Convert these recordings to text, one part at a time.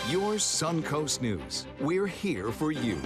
Your Suncoast News. We're here for you.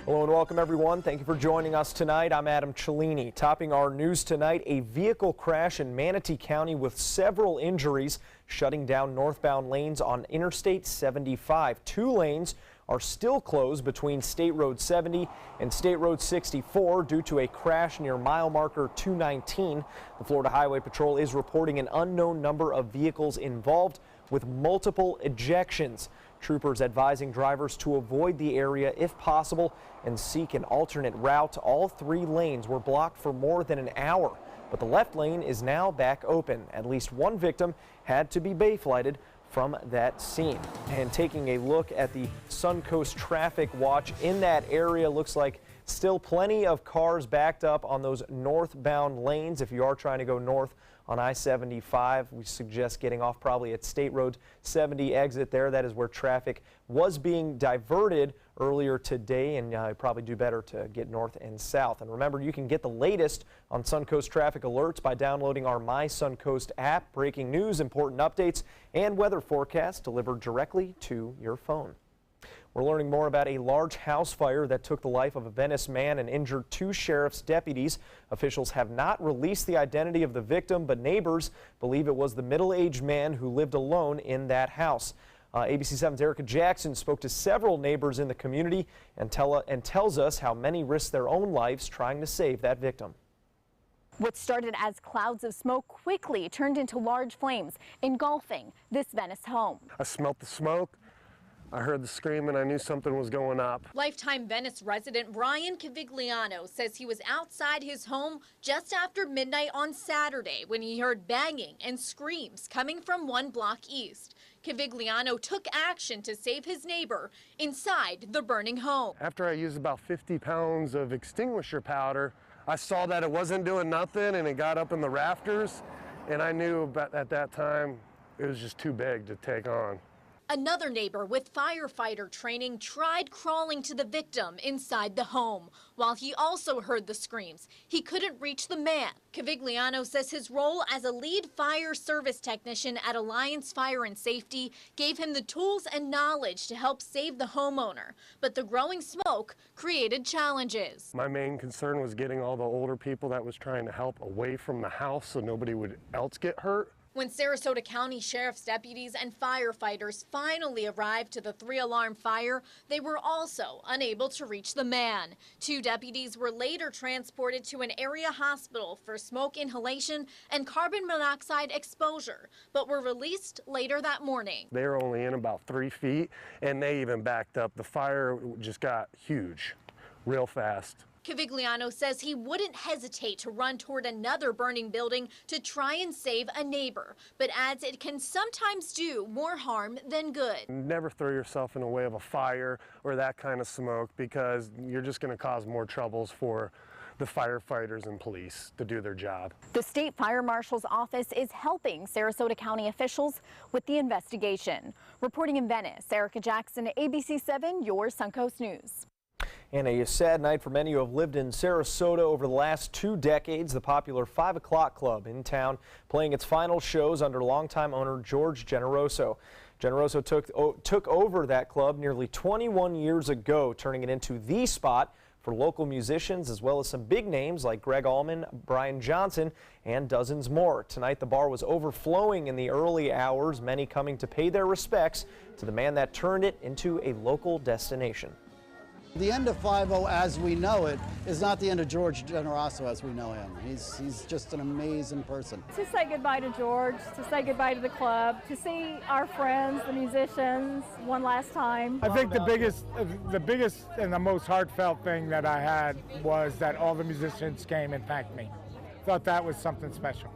Hello and welcome everyone. Thank you for joining us tonight. I'm Adam Cellini. Topping our news tonight, a vehicle crash in Manatee County with several injuries, shutting down northbound lanes on Interstate 75. 2 lanes are still closed between State Road 70 and State Road 64 due to a crash near mile marker 219. The Florida Highway Patrol is reporting an unknown number of vehicles involved with multiple ejections. Troopers advising drivers to avoid the area if possible and seek an alternate route. All 3 lanes were blocked for more than an hour, but the left lane is now back open. At least 1 victim had to be bayflighted from that scene. And taking a look at the Suncoast traffic watch in that area, looks like still plenty of cars backed up on those northbound lanes. If you are trying to go north on I-75, we suggest getting off probably at State Road 70 exit there. That is where traffic was being diverted earlier today, and probably do better to get north and south. And remember, you can get the latest on Suncoast traffic alerts by downloading our My Suncoast app. Breaking news, important updates, and weather forecasts delivered directly to your phone. We're learning more about a large house fire that took the life of a Venice man and injured 2 sheriff's deputies. Officials have not released the identity of the victim, but neighbors believe it was the middle-aged man who lived alone in that house. ABC 7's Erica Jackson spoke to several neighbors in the community and tells us how many risked their own lives trying to save that victim. What started as clouds of smoke quickly turned into large flames, engulfing this Venice home. I smelled the smoke. I heard the scream and I knew something was going up. Lifetime Venice resident Brian Cavigliano says he was outside his home just after midnight on Saturday when he heard banging and screams coming from 1 block east. Cavigliano took action to save his neighbor inside the burning home. After I used about 50 pounds of extinguisher powder, I saw that it wasn't doing nothing and it got up in the rafters, and I knew at that time it was just too big to take on. Another neighbor with firefighter training tried crawling to the victim inside the home. While he also heard the screams, he couldn't reach the man. Cavigliano says his role as a lead fire service technician at Alliance Fire and Safety gave him the tools and knowledge to help save the homeowner. But the growing smoke created challenges. My main concern was getting all the older people that was trying to help away from the house so nobody would else get hurt. When Sarasota County Sheriff's deputies and firefighters finally arrived to the 3-alarm fire, they were also unable to reach the man. 2 deputies were later transported to an area hospital for smoke inhalation and carbon monoxide exposure, but were released later that morning. They were only in about 3 feet, and they even backed up. The fire just got huge, real fast. Cavigliano says he wouldn't hesitate to run toward another burning building to try and save a neighbor, but adds it can sometimes do more harm than good. Never throw yourself in the way of a fire or that kind of smoke, because you're just going to cause more troubles for the firefighters and police to do their job. The State Fire Marshal's office is helping Sarasota County officials with the investigation. Reporting in Venice, Erica Jackson, ABC 7, your Suncoast News. And a sad night for many who have lived in Sarasota over the last 2 decades. The popular 5 O'Clock Club in town playing its final shows under longtime owner George Generoso. Generoso took over that club nearly 21 years ago, turning it into the spot for local musicians as well as some big names like Greg Allman, Brian Johnson, and dozens more. Tonight the bar was overflowing in the early hours, many coming to pay their respects to the man that turned it into a local destination. The end of 5-0 as we know it is not the end of George Generoso as we know him. He's just an amazing person. To say goodbye to George, to say goodbye to the club, to see our friends, the musicians, one last time. I think the biggest and the most heartfelt thing that I had was that all the musicians came and thanked me. Thought that was something special.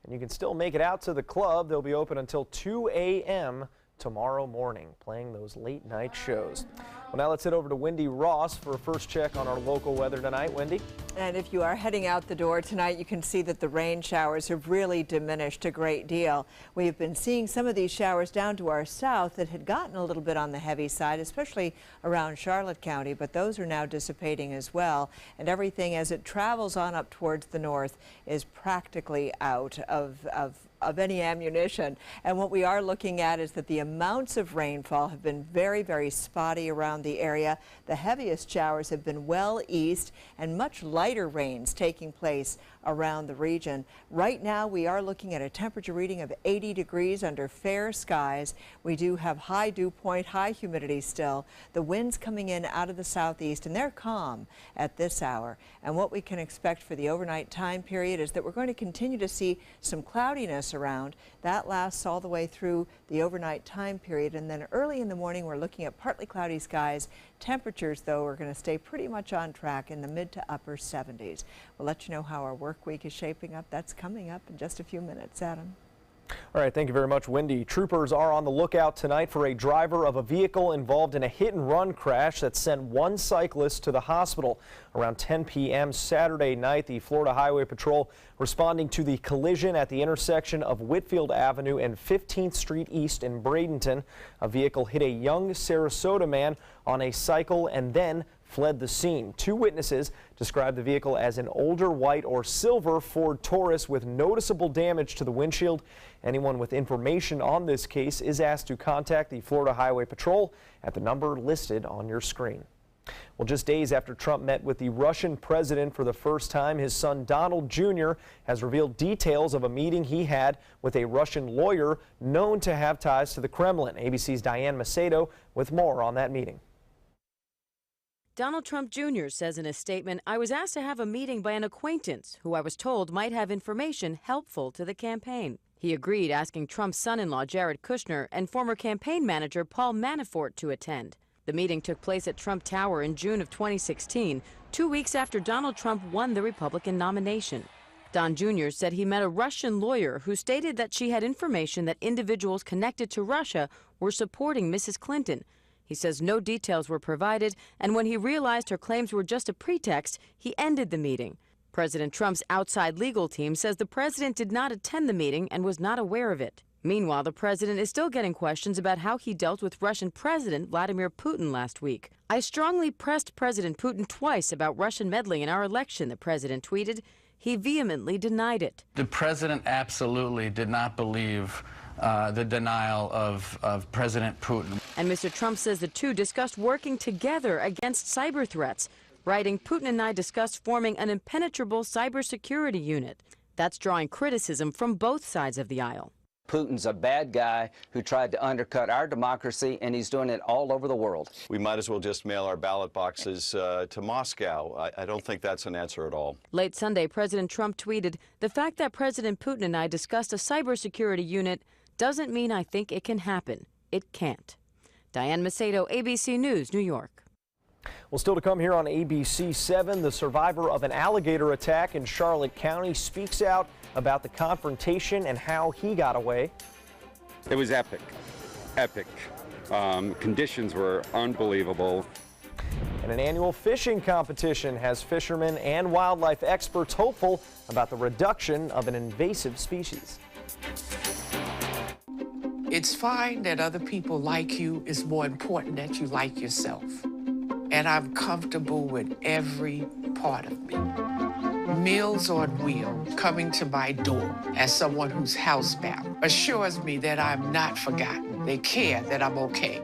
And you can still make it out to the club. They'll be open until 2 a.m. tomorrow morning, playing those late night shows. Well, now let's head over to Wendy Ross for a first check on our local weather tonight. Wendy? And if you are heading out the door tonight, you can see that the rain showers have really diminished a great deal. We've been seeing some of these showers down to our south that had gotten a little bit on the heavy side, especially around Charlotte County, but those are now dissipating as well. And everything as it travels on up towards the north is practically out of of any ammunition. And what we are looking at is that the amounts of rainfall have been very, very spotty around the area. The heaviest showers have been well east and much lighter rains taking place around the region. Right now we are looking at a temperature reading of 80 degrees under fair skies. We do have high dew point, high humidity still. The winds coming in out of the southeast, and they're calm at this hour. And what we can expect for the overnight time period is that we're going to continue to see some cloudiness around. That lasts all the way through the overnight time period, and then early in the morning we're looking at partly cloudy skies. Temperatures, though, are going to stay pretty much on track in the mid to upper 70s. We'll let you know how our work week is shaping up. That's coming up in just a few minutes. Adam. All right, thank you very much, Wendy. Troopers are on the lookout tonight for a driver of a vehicle involved in a hit-and-run crash that sent one cyclist to the hospital. Around 10 p.m. Saturday night, the Florida Highway Patrol responding to the collision at the intersection of Whitfield Avenue and 15th Street East in Bradenton. A vehicle hit a young Sarasota man on a cycle and then fled the scene. Two witnesses described the vehicle as an older white or silver Ford Taurus with noticeable damage to the windshield. Anyone with information on this case is asked to contact the Florida Highway Patrol at the number listed on your screen. Well, just days after Trump met with the Russian president for the first time, his son Donald Jr. has revealed details of a meeting he had with a Russian lawyer known to have ties to the Kremlin. ABC's Diane Macedo with more on that meeting. Donald Trump Jr. says in a statement, "I was asked to have a meeting by an acquaintance who I was told might have information helpful to the campaign." He agreed, asking Trump's son-in-law Jared Kushner and former campaign manager Paul Manafort to attend. The meeting took place at Trump Tower in June of 2016, 2 weeks after Donald Trump won the Republican nomination. Don Jr. said he met a Russian lawyer who stated that she had information that individuals connected to Russia were supporting Mrs. Clinton. He says no details were provided, and when he realized her claims were just a pretext, he ended the meeting. President Trump's outside legal team says the president did not attend the meeting and was not aware of it. Meanwhile, the president is still getting questions about how he dealt with Russian President Vladimir Putin last week. "I strongly pressed President Putin twice about Russian meddling in our election," the president tweeted. He vehemently denied it. The president absolutely did not believe the denial of President Putin. And Mr. Trump says the two discussed working together against cyber threats, writing, "Putin and I discussed forming an impenetrable cybersecurity unit." That's drawing criticism from both sides of the aisle. Putin's a bad guy who tried to undercut our democracy, and he's doing it all over the world. We might as well just mail our ballot boxes to Moscow. I don't think that's an answer at all. Late Sunday, President Trump tweeted, "The fact that President Putin and I discussed a cybersecurity unit doesn't mean I think it can happen. It can't." Diane Macedo, ABC News, New York. Well, still to come here on ABC 7, the survivor of an alligator attack in Charlotte County speaks out about the confrontation and how he got away. It was epic. Conditions were unbelievable. And an annual fishing competition has fishermen and wildlife experts hopeful about the reduction of an invasive species. It's fine that other people like you. It's more important that you like yourself. And I'm comfortable with every part of me. Meals on Wheels coming to my door as someone who's housebound assures me that I'm not forgotten. They care that I'm okay.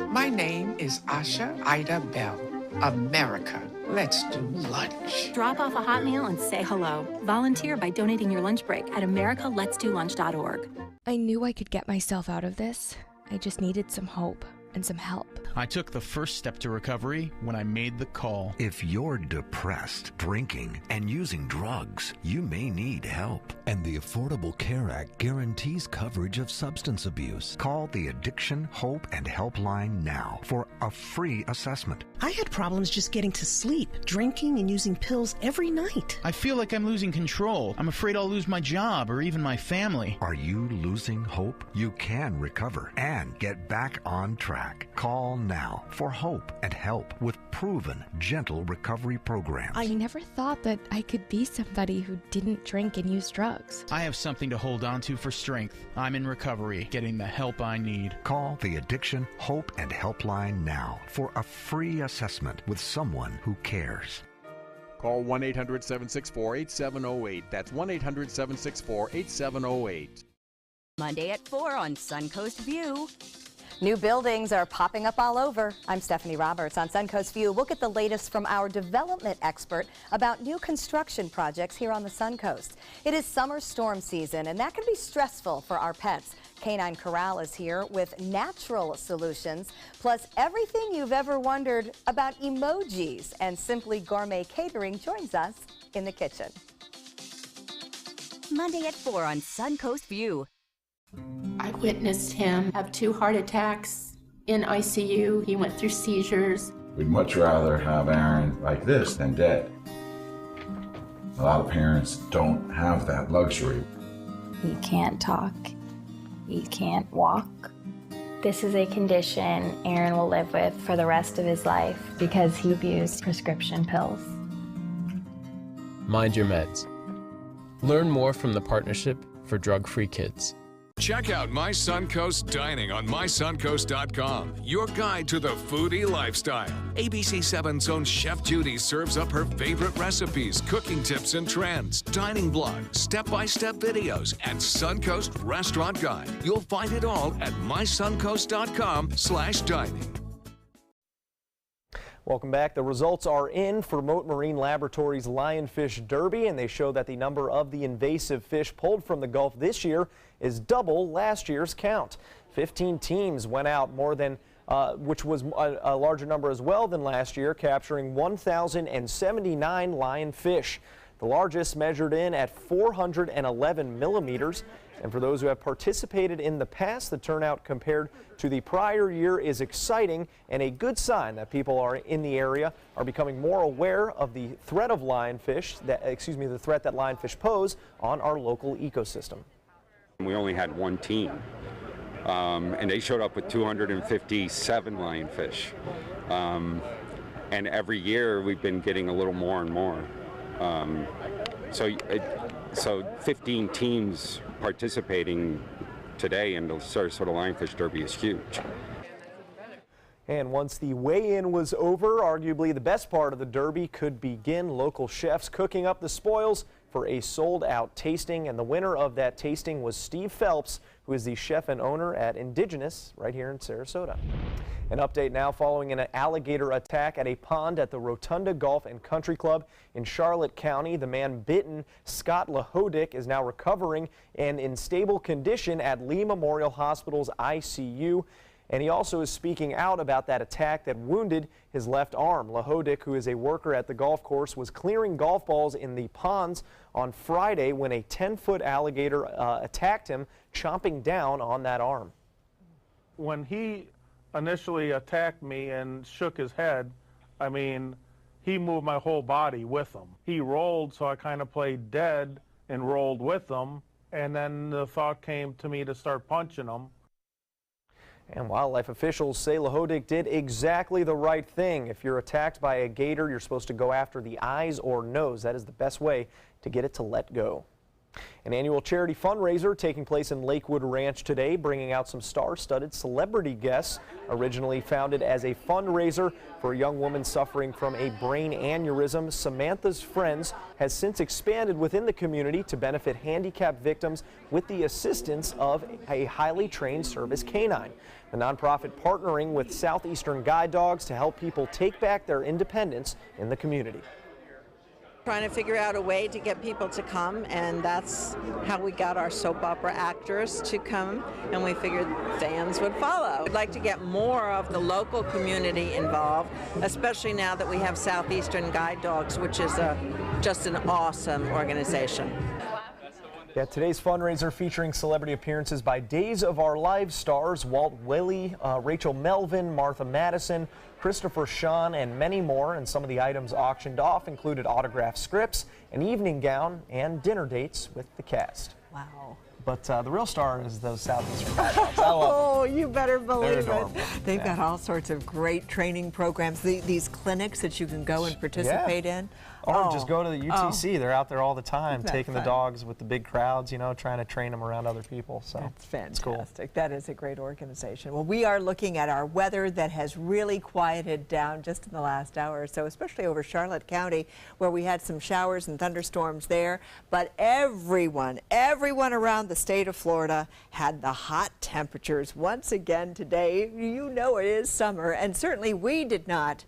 My name is Asha Ida Bell. America, let's do lunch. Drop off a hot meal and say hello. Volunteer by donating your lunch break at americaletsdolunch.org. I knew I could get myself out of this. I just needed some hope and some help. I took the first step to recovery when I made the call. If you're depressed, drinking, and using drugs, you may need help. And the Affordable Care Act guarantees coverage of substance abuse. Call the Addiction, Hope, and Helpline now for a free assessment. I had problems just getting to sleep, drinking and using pills every night. I feel like I'm losing control. I'm afraid I'll lose my job or even my family. Are you losing hope? You can recover and get back on track. Call now for hope and help with proven, gentle recovery programs. I never thought that I could be somebody who didn't drink and use drugs. I have something to hold on to for strength. I'm in recovery, getting the help I need. Call the Addiction, Hope, and Helpline now for a free assessment with someone who cares. Call 1-800-764-8708. That's 1-800-764-8708. Monday at 4 on Suncoast View. New buildings are popping up all over. I'm Stephanie Roberts on Suncoast View. We'll get the latest from our development expert about new construction projects here on the Suncoast. It is summer storm season, and that can be stressful for our pets. Canine Corral is here with natural solutions, plus everything you've ever wondered about emojis. And Simply Gourmet Catering joins us in the kitchen. Monday at 4 on Suncoast View. I witnessed him have 2 heart attacks in ICU. He went through seizures. We'd much rather have Aaron like this than dead. A lot of parents don't have that luxury. He can't talk. He can't walk. This is a condition Aaron will live with for the rest of his life because he abused prescription pills. Mind your meds. Learn more from the Partnership for Drug-Free Kids. Check out My Suncoast Dining on mysuncoast.com, your guide to the foodie lifestyle. ABC 7's own Chef Judy serves up her favorite recipes, cooking tips and trends, dining blogs, step-by-step videos, and Suncoast Restaurant Guide. You'll find it all at mysuncoast.com/dining. Welcome back. The results are in for Mote Marine Laboratories Lionfish Derby, and they show that the number of the invasive fish pulled from the Gulf this year is double last year's count. 15 teams went out, more than which was a larger number as well than last year, capturing 1,079 lionfish. The largest measured in at 411 millimeters. And for those who have participated in the past, the turnout compared to the prior year is exciting and a good sign that people are in the area are becoming more aware of the threat of lionfish, the threat that lionfish pose on our local ecosystem. We only had one team, and they showed up with 257 lionfish. And every year we've been getting a little more and more. So 15 teams participating today in the Sarasota Lionfish Derby is huge. And once the weigh-in was over, arguably the best part of the Derby could begin. Local chefs cooking up the spoils for a sold-out tasting, and the winner of that tasting was Steve Phelps, who is the chef and owner at Indigenous right here in Sarasota. An update now following an alligator attack at a pond at the Rotunda Golf and Country Club in Charlotte County. The man bitten, Scott Lahodick, is now recovering and in stable condition at Lee Memorial Hospital's ICU. And he also is speaking out about that attack that wounded his left arm. Lahodick, who is a worker at the golf course, was clearing golf balls in the ponds on Friday when a 10-foot alligator attacked him, chomping down on that arm. When he initially attacked me and shook his head, I mean, he moved my whole body with him. He rolled, so I kind of played dead and rolled with him, and then the thought came to me to start punching him. And wildlife officials say Lahodick did exactly the right thing. If you're attacked by a gator, you're supposed to go after the eyes or nose. That is the best way to get it to let go. An annual charity fundraiser taking place in Lakewood Ranch today, bringing out some star-studded celebrity guests. Originally founded as a fundraiser for a young woman suffering from a brain aneurysm, Samantha's Friends has since expanded within the community to benefit handicapped victims with the assistance of a highly trained service canine. The nonprofit partnering with Southeastern Guide Dogs to help people take back their independence in the community. Trying to figure out a way to get people to come, and that's how we got our soap opera actors to come, and we figured fans would follow. We'd like to get more of the local community involved, especially now that we have Southeastern Guide Dogs, which is just an awesome organization. Yeah, today's fundraiser featuring celebrity appearances by Days of Our Lives stars Walt Willey, Rachel Melvin, Martha Madison, Christopher Sean, and many more. And some of the items auctioned off included autographed scripts, an evening gown, and dinner dates with the cast. Wow. But the real star is those Southeastern Guide Dogs. Oh, you better believe it. They've Yeah. got all sorts of great training programs, these clinics that you can go and participate in. Or just go to the UTC. They're out there all the time, taking the fun? dogs with the big crowds, you know, trying to train them around other people. So that's fantastic. It's cool. That is a great organization. Well, we are looking at our weather that has really quieted down just in the last hour or so, especially over Charlotte County, where we had some showers and thunderstorms there. But everyone around the state of Florida had the hot temperatures once again today. You know it is summer, and certainly we did not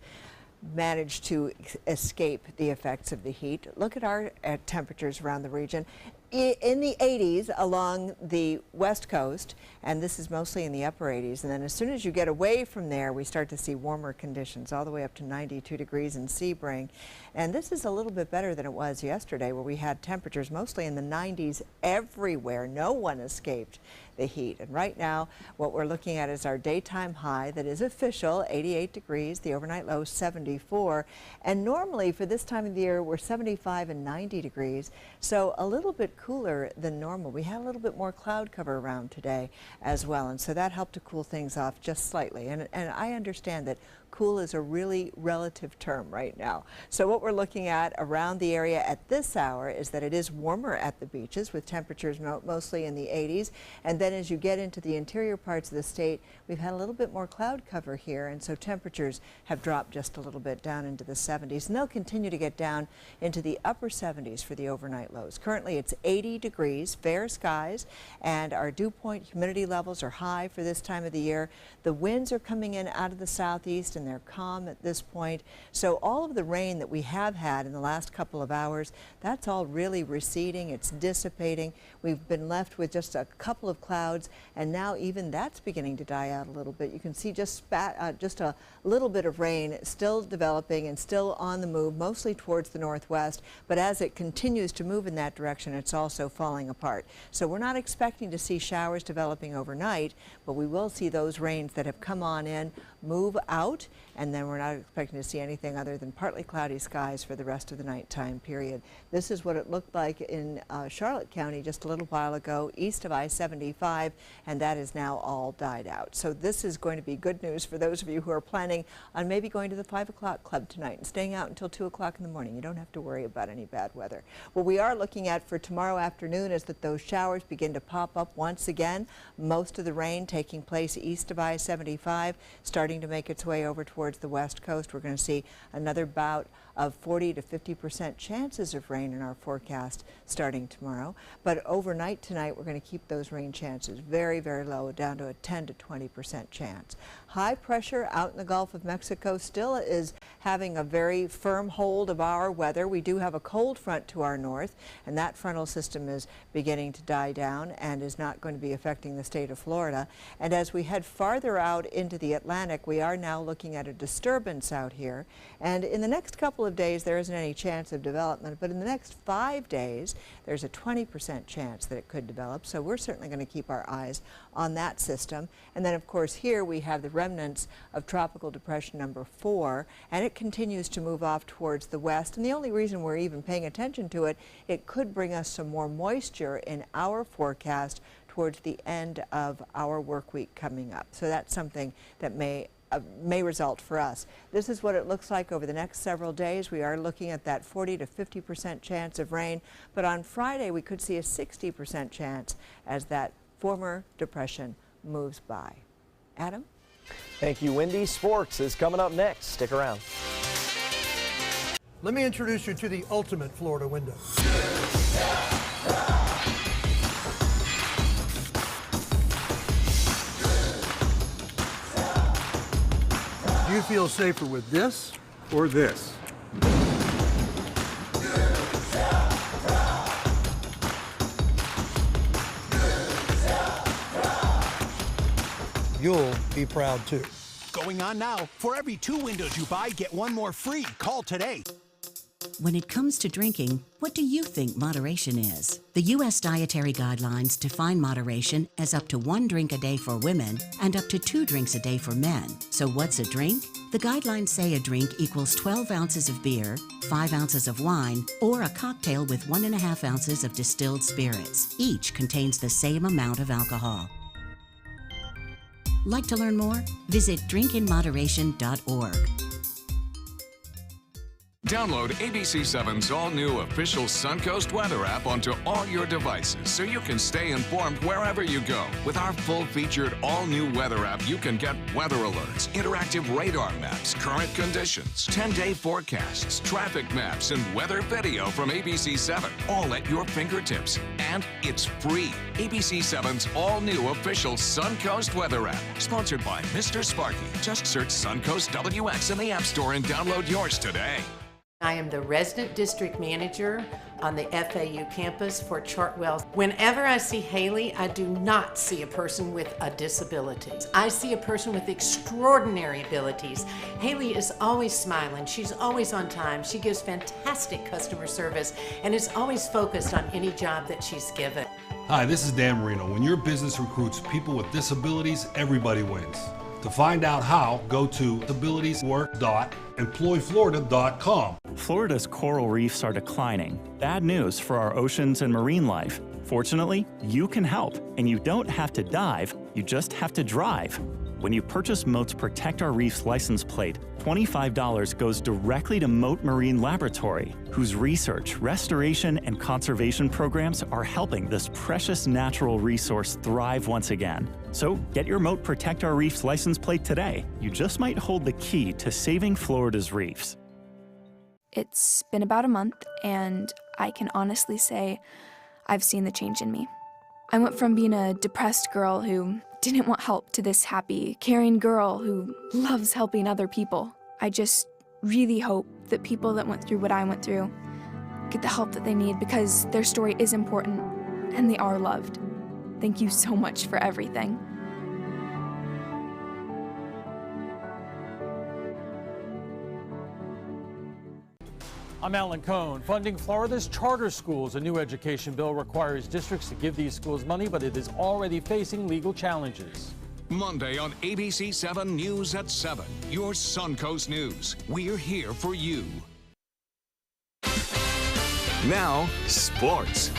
managed to escape the effects of the heat. Look at our temperatures around the region. In the 80s along the west coast, and this is mostly in the upper 80s, and then as soon as you get away from there, we start to see warmer conditions all the way up to 92 degrees in Sebring. And this is a little bit better than it was yesterday, where we had temperatures mostly in the 90s everywhere. No one escaped the heat. And right now, what we're looking at is our daytime high that is official, 88 degrees, the overnight low 74. And normally for this time of the year, we're 75 and 90 degrees, so a little bit cooler than normal. We had a little bit more cloud cover around today as well, and so that helped to cool things off just slightly. And I understand that cool is a really relative term right now. So what we're looking at around the area at this hour is that it is warmer at the beaches with temperatures mostly in the 80s. And then as you get into the interior parts of the state, we've had a little bit more cloud cover here, and so temperatures have dropped just a little bit down into the 70s, and they'll continue to get down into the upper 70s for the overnight lows. Currently it's 80 degrees, fair skies, and our dew point humidity levels are high for this time of the year. The winds are coming in out of the southeast, and they're calm at this point. So all of the rain that we have had in the last couple of hours, that's all really receding. It's dissipating. We've been left with just a couple of clouds, and now even that's beginning to die out a little bit. You can see just a little bit of rain still developing and still on the move, mostly towards the northwest. But as it continues to move in that direction, it's also falling apart. So we're not expecting to see showers developing overnight, but we will see those rains that have come on in move out, and then we're not expecting to see anything other than partly cloudy skies for the rest of the nighttime period. This is what it looked like in Charlotte County just a little while ago, east of I-75, and that is now all died out. So this is going to be good news for those of you who are planning on maybe going to the 5 o'clock club tonight and staying out until 2 o'clock in the morning. You don't have to worry about any bad weather. What we are looking at for tomorrow afternoon is that those showers begin to pop up once again. Most of the rain taking place east of I-75, starting to make its way over towards the west coast. We're going to see another bout of 40 to 50% chances of rain in our forecast starting tomorrow. But overnight tonight, we're going to keep those rain chances very, very low, down to a 10 to 20% chance. High pressure out in the Gulf of Mexico still is having a very firm hold of our weather. We do have a cold front to our north, and that frontal system is beginning to die down and is not going to be affecting the state of Florida. And as we head farther out into the Atlantic, we are now looking at a disturbance out here. And in the next couple of days, there isn't any chance of development, but in the next 5 days, there's a 20% chance that it could develop. So we're certainly going to keep our eyes on that system. And then, of course, here we have the remnants of Tropical Depression number 4, and it continues to move off towards the west. And the only reason we're even paying attention to it, it could bring us some more moisture in our forecast towards the end of our work week coming up. So that's something that may result for us. This is what it looks like over the next several days. We are looking at that 40 to 50% chance of rain, but on Friday we could see a 60% chance as that former depression moves by. Adam? Thank you, Wendy. Sports is coming up next. Stick around. Let me introduce you to the ultimate Florida window. Do you feel safer with this or this? You'll be proud too. Going on now. For every 2 windows you buy, get 1 more free. Call today. When it comes to drinking, what do you think moderation is? The U.S. Dietary Guidelines define moderation as up to 1 drink a day for women and up to 2 drinks a day for men. So what's a drink? The guidelines say a drink equals 12 ounces of beer, 5 ounces of wine, or a cocktail with 1.5 ounces of distilled spirits. Each contains the same amount of alcohol. Like to learn more? Visit drinkinmoderation.org. Download ABC7's all-new official Suncoast weather app onto all your devices so you can stay informed wherever you go. With our full-featured all-new weather app, you can get weather alerts, interactive radar maps, current conditions, 10-day forecasts, traffic maps, and weather video from ABC7, all at your fingertips. And it's free. ABC7's all-new official Suncoast weather app, sponsored by Mr. Sparky. Just search Suncoast WX in the App Store and download yours today. I am the resident district manager on the FAU campus for Chartwell. Whenever I see Haley, I do not see a person with a disability. I see a person with extraordinary abilities. Haley is always smiling. She's always on time. She gives fantastic customer service and is always focused on any job that she's given. Hi, this is Dan Marino. When your business recruits people with disabilities, everybody wins. To find out how, go to abilitieswork.employflorida.com. Florida's coral reefs are declining. Bad news for our oceans and marine life. Fortunately, you can help, and you don't have to dive, you just have to drive. When you purchase Moat's Protect Our Reefs license plate, $25 goes directly to Moat Marine Laboratory, whose research, restoration, and conservation programs are helping this precious natural resource thrive once again. So get your Moat Protect Our Reefs license plate today. You just might hold the key to saving Florida's reefs. It's been about a month, and I can honestly say I've seen the change in me. I went from being a depressed girl who didn't want help to this happy, caring girl who loves helping other people. I just really hope that people that went through what I went through get the help that they need, because their story is important and they are loved. Thank you so much for everything. I'm Alan Cohn. Funding Florida's charter schools. A new education bill requires districts to give these schools money, but it is already facing legal challenges. Monday on ABC7 News at 7. Your Suncoast News. We're here for you. Now, sports.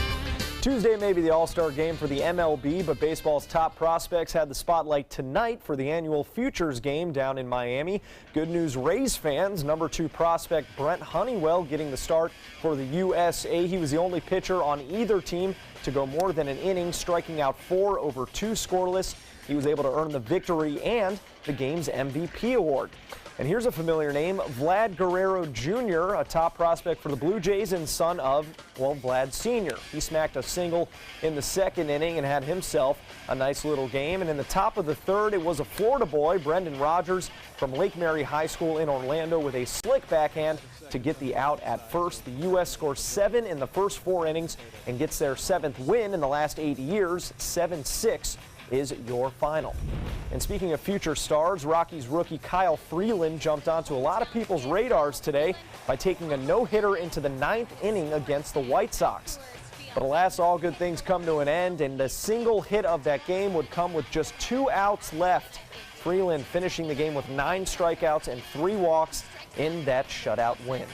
Tuesday may be the All-Star game for the MLB, but baseball's top prospects had the spotlight tonight for the annual Futures game down in Miami. Good news, Rays fans. Number 2 prospect Brent Honeywell getting the start for the USA. He was the only pitcher on either team to go more than an inning, striking out 4 over 2 scoreless. He was able to earn the victory and the game's MVP award. And here's a familiar name, Vlad Guerrero Jr., a top prospect for the Blue Jays and son of, well, Vlad Sr. He smacked a single in the second inning and had himself a nice little game. And in the top of the third, it was a Florida boy, Brendan Rodgers, from Lake Mary High School in Orlando with a slick backhand to get the out at first. The U.S. scores 7 in the first 4 innings and gets their 7th win in the last 8 years, 7-6. Is your final. And speaking of future stars, Rockies rookie Kyle Freeland jumped onto a lot of people's radars today by taking a no-hitter into the 9th inning against the White Sox. But alas, all good things come to an end, and the single hit of that game would come with just 2 outs left. Freeland finishing the game with 9 strikeouts and 3 walks in that shutout win.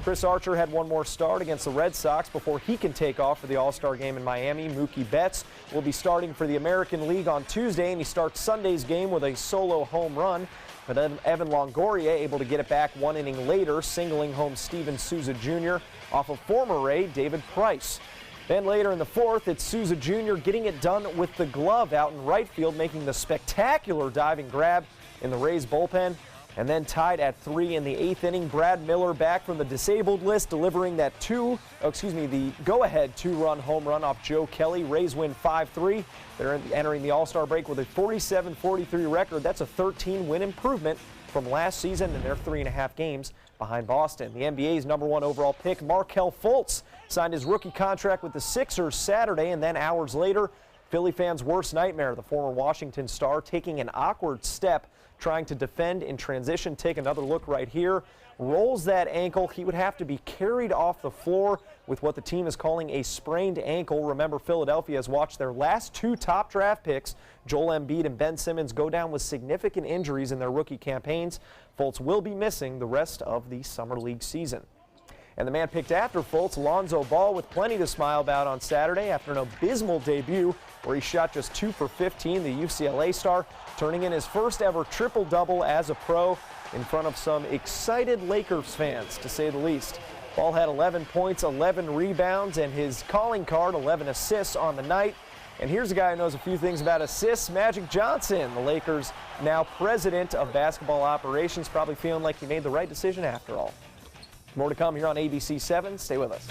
Chris Archer had one more start against the Red Sox before he can take off for the All-Star game in Miami. Mookie Betts will be starting for the American League on Tuesday, and he starts Sunday's game with a solo home run. But then Evan Longoria able to get it back 1 inning later, singling home Steven Souza Jr. off of former Ray David Price. Then later in the 4th, it's Souza Jr. getting it done with the glove out in right field, making the spectacular diving grab in the Rays bullpen. And then tied at 3 in the 8th inning, Brad Miller back from the disabled list, delivering that the go-ahead 2-run home run off Joe Kelly. Rays win 5-3. They're entering the All-Star break with a 47-43 record. That's a 13-win improvement from last season, and they're 3.5 games behind Boston. The NBA's #1 overall pick, Markelle Fultz, signed his rookie contract with the Sixers Saturday, and then hours later, Philly fans' worst nightmare, the former Washington star taking an awkward step trying to defend in transition. Take another look right here. Rolls that ankle. He would have to be carried off the floor with what the team is calling a sprained ankle. Remember, Philadelphia has watched their last 2 top draft picks, Joel Embiid and Ben Simmons, go down with significant injuries in their rookie campaigns. Fultz will be missing the rest of the Summer League season. And the man picked after Fultz, Lonzo Ball, with plenty to smile about on Saturday after an abysmal debut where he shot just 2 for 15, the UCLA star turning in his first ever triple-double as a pro in front of some excited Lakers fans, to say the least. Ball had 11 points, 11 rebounds, and his calling card, 11 assists on the night. And here's a guy who knows a few things about assists, Magic Johnson, the Lakers' now president of basketball operations, probably feeling like he made the right decision after all. More to come here on ABC 7. Stay with us.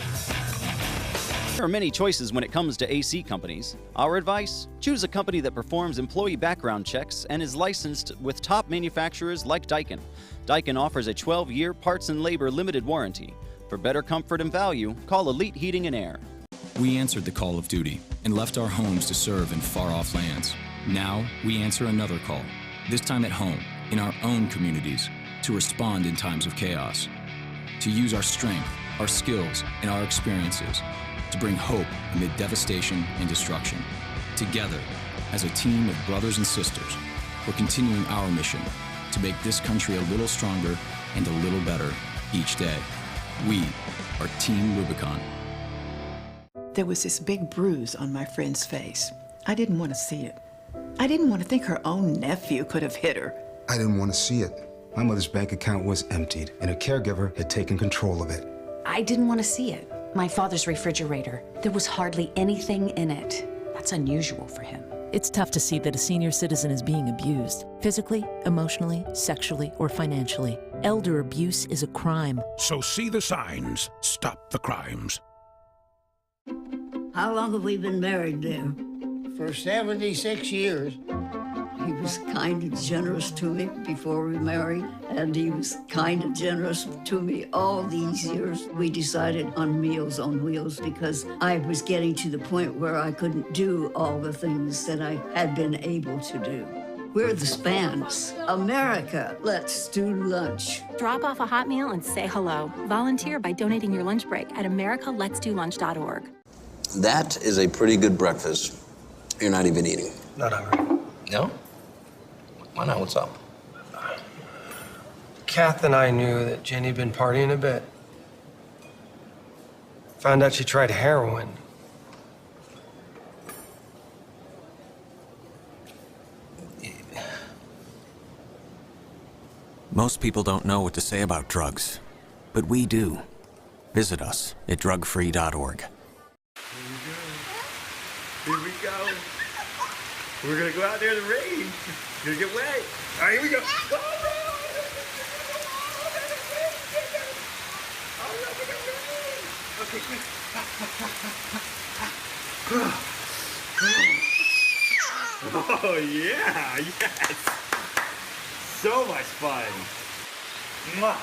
There are many choices when it comes to AC companies. Our advice? Choose a company that performs employee background checks and is licensed with top manufacturers like Daikin. Daikin offers a 12-year parts and labor limited warranty. For better comfort and value, call Elite Heating and Air. We answered the call of duty and left our homes to serve in far-off lands. Now we answer another call, this time at home, in our own communities, to respond in times of chaos. To use our strength, our skills, and our experiences to bring hope amid devastation and destruction. Together, as a team of brothers and sisters, we're continuing our mission to make this country a little stronger and a little better each day. We are Team Rubicon. There was this big bruise on my friend's face. I didn't want to see it. I didn't want to think her own nephew could have hit her. I didn't want to see it. My mother's bank account was emptied, and a caregiver had taken control of it. I didn't want to see it. My father's refrigerator. There was hardly anything in it. That's unusual for him. It's tough to see that a senior citizen is being abused, physically, emotionally, sexually, or financially. Elder abuse is a crime. So see the signs. Stop the crimes. How long have we been married, dear? For 76 years. He was kind and generous to me before we married, and he was kind and generous to me all these years. We decided on Meals on Wheels because I was getting to the point where I couldn't do all the things that I had been able to do. We're the Spans. America, let's do lunch. Drop off a hot meal and say hello. Volunteer by donating your lunch break at americaletsdolunch.org. That is a pretty good breakfast. You're not even eating. Not hungry. No? Why not? What's up? Kath and I knew that Jenny had been partying a bit. Found out she tried heroin. Most people don't know what to say about drugs, but we do. Visit us at drugfree.org. Here we go. We're gonna go out there in the rain. Gonna get wet. All right, here we go. Okay, quick. Oh yeah, yes. So much fun. Mwah.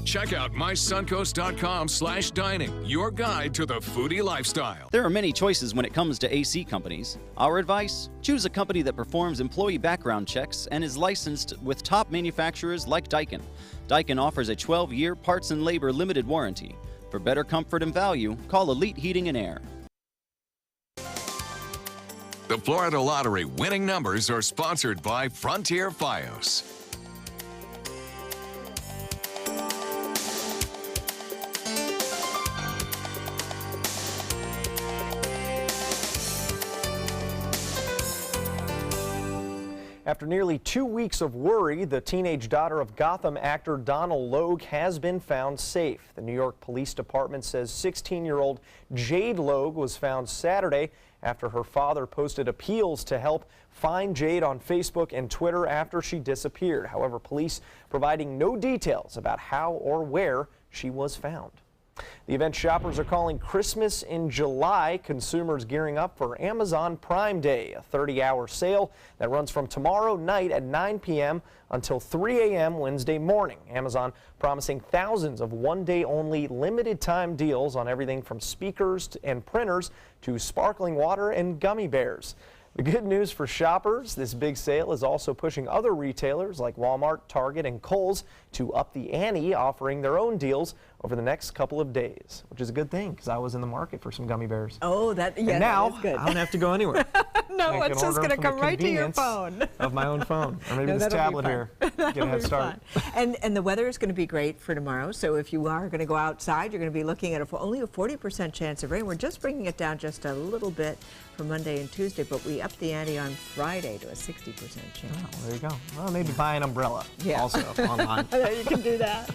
Check out mysuncoast.com/dining, your guide to the foodie lifestyle. There are many choices when it comes to AC companies. Our advice? Choose a company that performs employee background checks and is licensed with top manufacturers like Daikin. Daikin offers a 12-year parts and labor limited warranty. For better comfort and value, call Elite Heating and Air. The Florida Lottery winning numbers are sponsored by Frontier Fios. After nearly 2 weeks of worry, the teenage daughter of Gotham actor Donald Logue has been found safe. The New York Police Department says 16-year-old Jade Logue was found Saturday after her father posted appeals to help find Jade on Facebook and Twitter after she disappeared. However, police providing no details about how or where she was found. The event shoppers are calling Christmas in July. Consumers gearing up for Amazon Prime Day, a 30-hour sale that runs from tomorrow night at 9 p.m. until 3 a.m. Wednesday morning. Amazon promising thousands of one-day-only limited-time deals on everything from speakers and printers to sparkling water and gummy bears. The good news for shoppers, this big sale is also pushing other retailers like Walmart, Target, and Kohl's to up the ante, offering their own deals over the next couple of days, which is a good thing because I was in the market for some gummy bears. Oh, yeah, and now that is good. I don't have to go anywhere. No, it's just going to come right to your phone. Of my own phone, or maybe No, this that'll be tablet fun. here. Get a head start. And the weather is going to be great for tomorrow. So if you are going to go outside, you're going to be looking at only a 40% chance of rain. We're just bringing it down just a little bit for Monday and Tuesday, but we upped the ante on Friday to a 60% chance. Oh, there you go. Well, maybe buy an umbrella yeah. also online. You can do that.